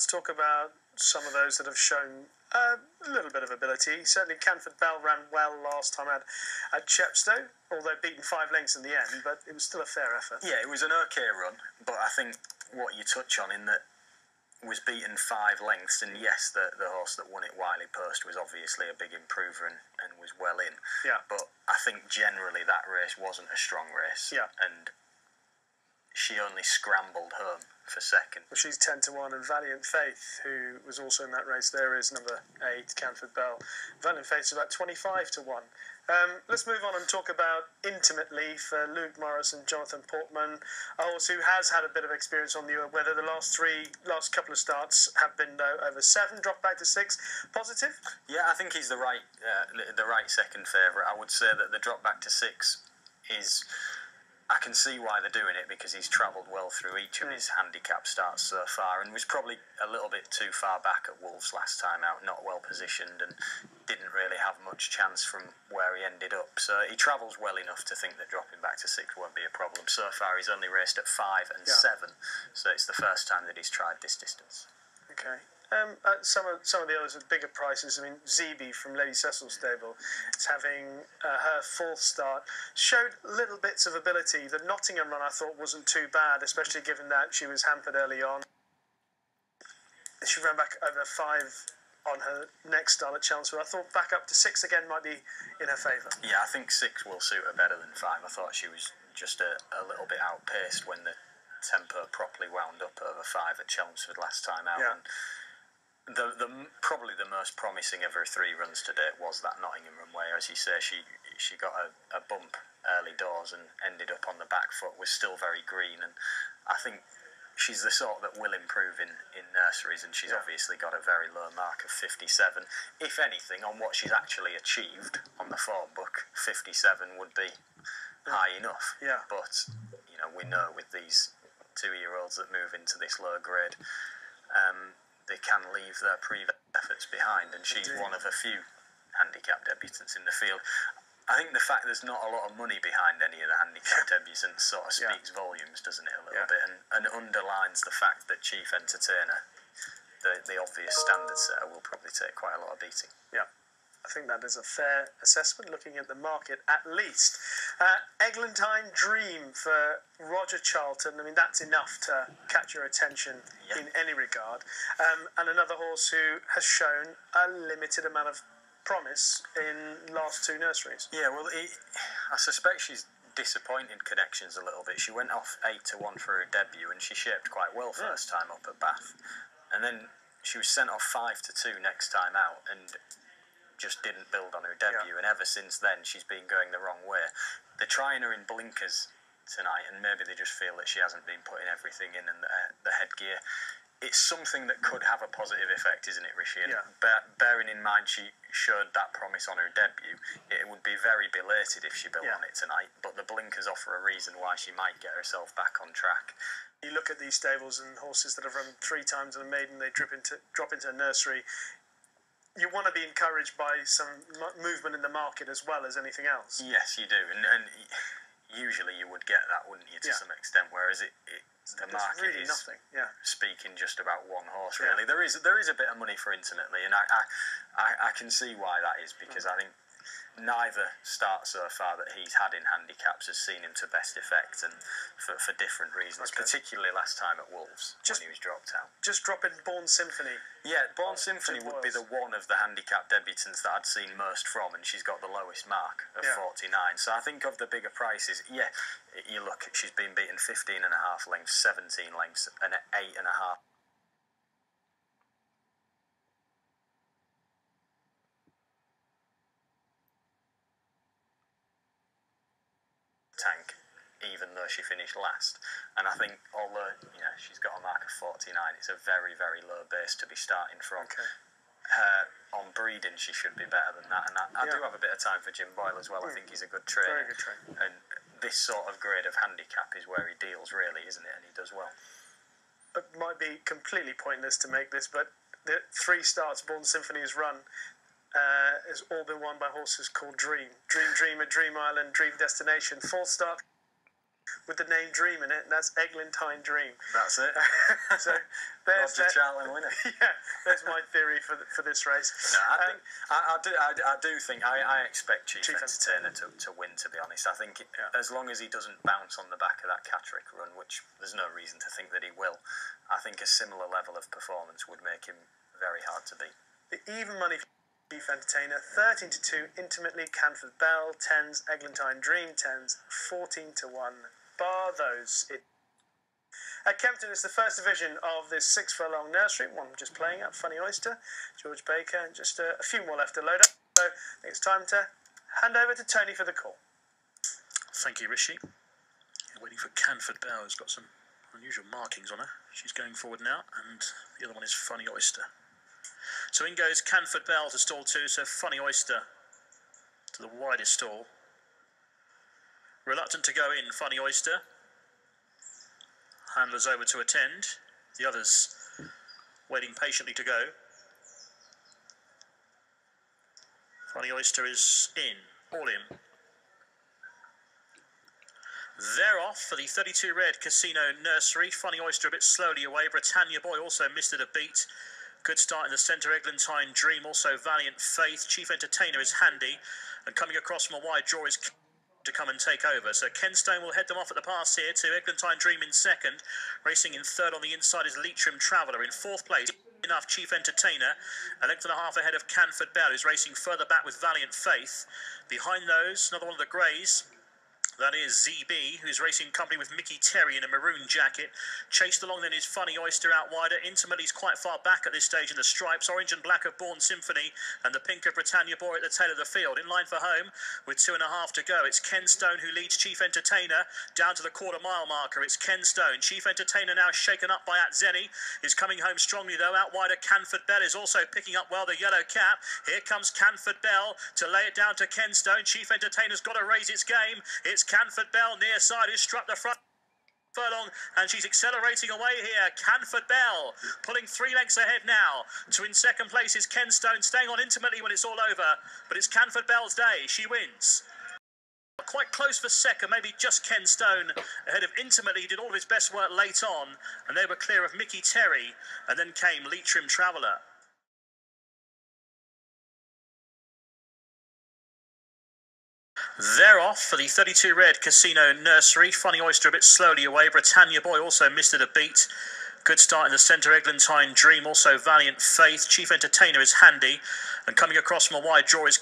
let's talk about some of those that have shown a little bit of ability. Certainly Canford Bell ran well last time at Chepstow, although beaten 5 lengths in the end, but it was still a fair effort. Yeah, it was an okay run, but I think what you touch on in that was beaten 5 lengths, and yes, the horse that won it, Wiley Post, was obviously a big improver and was well in. Yeah. But I think generally that race wasn't a strong race. Yeah. And she only scrambled home for second. Well, she's 10 to 1, and Valiant Faith, who was also in that race, there is number 8, Canford Bell. Valiant Faith is about 25 to 1. Let's move on and talk about Intimately for Luke Morris and Jonathan Portman, a horse who has had a bit of experience on the weather. The last couple of starts have been over 7, dropped back to 6. Positive? Yeah, I think he's the right second favourite. I would say that the drop back to 6 is... I can see why they're doing it, because he's travelled well through each of his handicap starts so far, and was probably a little bit too far back at Wolves last time out, not well positioned, and didn't really have much chance from where he ended up. So he travels well enough to think that dropping back to 6 won't be a problem. So far he's only raced at 5 and 7, so it's the first time that he's tried this distance. Okay. Some of the others with bigger prices. I mean, Zeeby from Lady Cecil's stable is having her 4th start. Showed little bits of ability. The Nottingham run I thought wasn't too bad, especially given that she was hampered early on. She ran back over 5 on her next start at Chelmsford. I thought back up to 6 again might be in her favour. Yeah, I think 6 will suit her better than 5. I thought she was just a little bit outpaced when the tempo properly wound up over 5 at Chelmsford last time out. Yeah. And probably the most promising of her 3 runs to date was that Nottingham run, where, as you say, she got a bump early doors and ended up on the back foot, was still very green, and I think she's the sort that will improve in nurseries, and she's obviously got a very low mark of 57. If anything, on what she's actually achieved on the form book, 57 would be high enough. Yeah. But, we know with these 2-year-olds that move into this low grade, they can leave their previous efforts behind, and she's one of a few handicap debutants in the field. I think the fact there's not a lot of money behind any of the handicap debutants sort of speaks volumes, doesn't it, a little bit, and underlines the fact that Chief Entertainer, the obvious standard setter, will probably take quite a lot of beating. Yeah. I think that is a fair assessment, looking at the market at least. Eglantine Dream for Roger Charlton. I mean, that's enough to catch your attention in any regard. And another horse who has shown a limited amount of promise in last 2 nurseries. Yeah, well, I suspect she's disappointed connections a little bit. She went off 8 to 1 for her debut, and she shaped quite well first time up at Bath. And then she was sent off 5 to 2 next time out, and just didn't build on her debut, and ever since then she's been going the wrong way. They're trying her in blinkers tonight, and maybe they just feel that she hasn't been putting everything in, and the headgear. It's something that could have a positive effect, isn't it, Rishi? And bearing in mind she showed that promise on her debut, it would be very belated if she built on it tonight, but the blinkers offer a reason why she might get herself back on track. You look at these stables and horses that have run 3 times in a maiden, they drop into a nursery. You want to be encouraged by some movement in the market as well as anything else. Yes, you do, and usually you would get that, wouldn't you, to some extent, whereas the market really is nothing. speaking just about one horse, really. There is a bit of money for Intimately, and I can see why that is, because I think neither start so far that he's had in handicaps has seen him to best effect, and for different reasons, particularly last time at Wolves when he was dropped out. Just drop in Born Symphony. Yeah, Born Symphony would be the one of the handicap debutants that I'd seen most from, and she's got the lowest mark of 49. So I think of the bigger prices, you look, she's been beaten 15.5 lengths, 17 lengths, and 8.5. Tank, even though she finished last. And I think, although she's got a mark of 49, it's a very, very low base to be starting from. On breeding, she should be better than that. And I do have a bit of time for Jim Boyle as well. I think he's a good trainer. Very good trainer. And this sort of grade of handicap is where he deals, really, isn't it? And he does well. It might be completely pointless to make this, but the 3 starts Born Symphony has run has all been won by horses called Dream. Dreamer, Dream Island, Dream Destination. 4th start with the name Dream in it, and that's Eglantine Dream. That's it. So there's Roger Charlton winner. Yeah, there's my theory for this race. No, I do think I expect Chief Entertainer to win. To be honest, I think as long as he doesn't bounce on the back of that Catterick run, which there's no reason to think that he will, I think a similar level of performance would make him very hard to beat. The even money for Chief Entertainer, 13-2, Intimately, Canford Bell, 10s, Eglantine Dream, 10s, 14-1. Bar those. At Kempton, it's the first division of this 6 furlong nursery. One just playing up, Funny Oyster, George Baker, and just a few more left to load up. So I think it's time to hand over to Tony for the call. Thank you, Rishi. Waiting for Canford Bell, who's got some unusual markings on her. She's going forward now, and the other one is Funny Oyster. So in goes Canford Bell to stall 2, so Funny Oyster to the widest stall. Reluctant to go in, Funny Oyster. Handlers over to attend. The others waiting patiently to go. Funny Oyster is in, all in. They're off for the 32 red Casino Nursery. Funny Oyster a bit slowly away. Britannia Boy also missed it a beat. Good start in the centre, Eglantine Dream, also Valiant Faith. Chief Entertainer is handy, and coming across from a wide draw is to come and take over. So Ken Stone will head them off at the pass here to Eglantine Dream in second. Racing in third on the inside is Leitrim Traveller. In fourth place, enough Chief Entertainer. A length and a half ahead of Canford Bell, who's racing further back with Valiant Faith. Behind those, another one of the greys. That is ZB, who's racing company with Mickey Terry in a maroon jacket. Chased along then is Funny Oyster out wider. Intimately's quite far back at this stage in the stripes. Orange and black of Born Symphony and the pink of Britannia Boy at the tail of the field. In line for home with 2.5 to go. It's Ken Stone who leads Chief Entertainer down to the quarter-mile marker. It's Ken Stone. Chief Entertainer now shaken up by Atzeni. Is coming home strongly though. Out wider Canford Bell is also picking up well the yellow cap. Here comes Canford Bell to lay it down to Ken Stone. Chief Entertainer's got to raise its game. It's Canford Bell near side who struck the front furlong, and she's accelerating away here. Canford Bell pulling 3 lengths ahead now. To in second place is Ken Stone, staying on Intimately when it's all over, but it's Canford Bell's day. She wins. Quite close for second, maybe just Ken Stone ahead of Intimately. He did all of his best work late on, and they were clear of Mickey Terry, and then came Leitrim Traveller. They're off for the 32 red Casino Nursery. Funny Oyster a bit slowly away. Britannia Boy also missed it a beat. Good start in the centre, Eglantine Dream, also Valiant Faith. Chief Entertainer is handy, and coming across from a wide draw is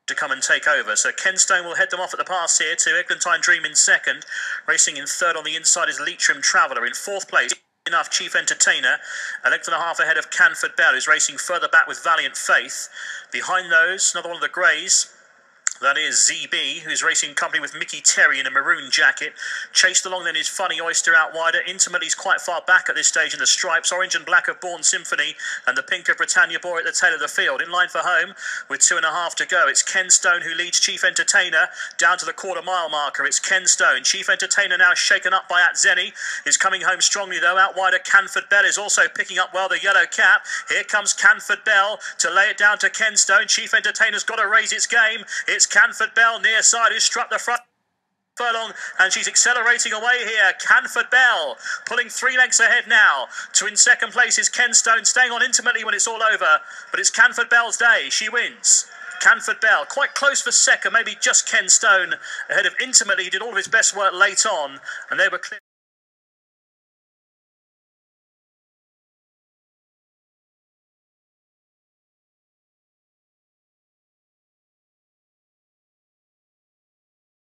to come and take over. So Ken Stone will head them off at the pass here to Eglantine Dream in second. Racing in third on the inside is Leitrim Traveller. In fourth place, enough Chief Entertainer. A length and a half ahead of Canford Bell, who's racing further back with Valiant Faith. Behind those, another one of the greys. That is ZB, who's racing company with Mickey Terry in a maroon jacket. Chased along then is Funny Oyster out wider. Intimately's quite far back at this stage in the stripes. Orange and black of Born Symphony and the pink of Britannia Boy at the tail of the field. In line for home with 2.5 to go. It's Ken Stone who leads Chief Entertainer down to the quarter-mile marker. It's Ken Stone. Chief Entertainer now shaken up by Atzeni. Is coming home strongly though. Out wider Canford Bell is also picking up well the yellow cap. Here comes Canford Bell to lay it down to Ken Stone. Chief Entertainer's got to raise its game. It's Canford Bell near side who struck the front furlong, and she's accelerating away here. Canford Bell pulling 3 lengths ahead now. To in second place is Ken Stone, staying on Intimately when it's all over, but it's Canford Bell's day. She wins. Canford Bell quite close for second, maybe just Ken Stone ahead of Intimately. He did all of his best work late on, and they were clear.